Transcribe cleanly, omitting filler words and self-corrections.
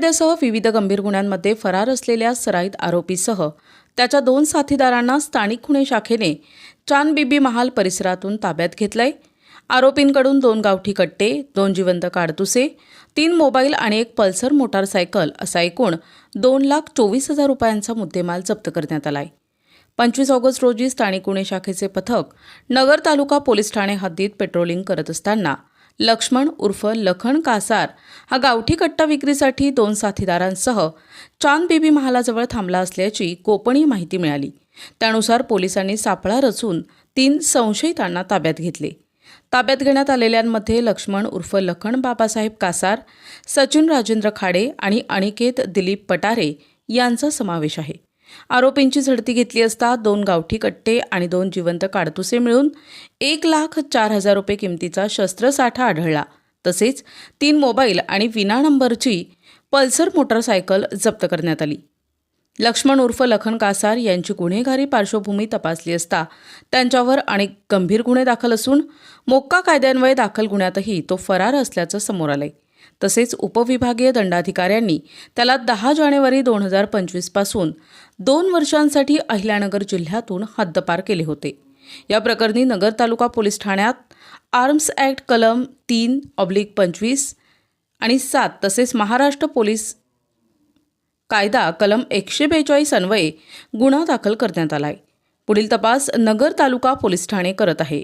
हत्येसह विविध गंभीर गुन्ह्यांमध्ये फरार असलेल्या सराईत आरोपीसह त्याच्या 2 साथीदारांना स्थानिक गुन्हे शाखेने चांद बीबी महाल परिसरातून ताब्यात घेतलंय। आरोपींकडून 2 गावठी कट्टे, 2 जिवंत काडतुसे, 3 मोबाईल आणि 1 पल्सर मोटारसायकल असा एकूण 2,24,000 रुपयांचा मुद्देमाल जप्त करण्यात आलाय। 25 ऑगस्ट रोजी स्थानिक गुन्हे शाखेचे पथक नगर तालुका पोलीस ठाणे हद्दीत पेट्रोलिंग करत असताना लक्ष्मण उर्फ लखन कासार हा गावठी कट्टा विक्रीसाठी 2 साथीदारांसह चांद बीबी महालाजवळ थांबला असल्याची गोपनीय माहिती मिळाली। त्यानुसार पोलिसांनी सापळा रचून 3 संशयितांना ताब्यात घेतले। ताब्यात घेण्यात आलेल्यांमध्ये लक्ष्मण उर्फ लखन बाबासाहेब कासार, सचिन राजेंद्र खाडे आणि अनिकेत दिलीप पटारे यांचा समावेश आहे। आरोपींची झडती घेतली असता 2 गावठी कट्टे आणि 2 जिवंत काडतुसे मिळून 1,04,000 रुपये किमतीचा शस्त्रसाठा आढळला। तसेच 3 मोबाईल आणि विना नंबरची पल्सर मोटारसायकल जप्त करण्यात आली। लक्ष्मण उर्फ लखन कासार यांची गुन्हेगारी पार्श्वभूमी तपासली असता त्यांच्यावर अनेक गंभीर गुन्हे दाखल असून मोक्का कायद्यान्वये दाखल गुन्ह्यातही तो फरार असल्याचं समोर आलंय। तसेच उपविभागीय दंडाधिकाऱ्यांनी त्याला 10 जानेवारी 2025 पासून 2 वर्षांसाठी अहिल्यानगर जिल्ह्यातून हद्दपार केले होते। या प्रकरणी नगर तालुका पोलीस ठाण्यात आर्म्स ॲक्ट कलम 3/25 आणि 7 तसेच महाराष्ट्र पोलीस कायदा कलम 142 अन्वये गुन्हा दाखल करण्यात आलाय। पुढील तपास नगर तालुका पोलीस ठाणे करत आहे।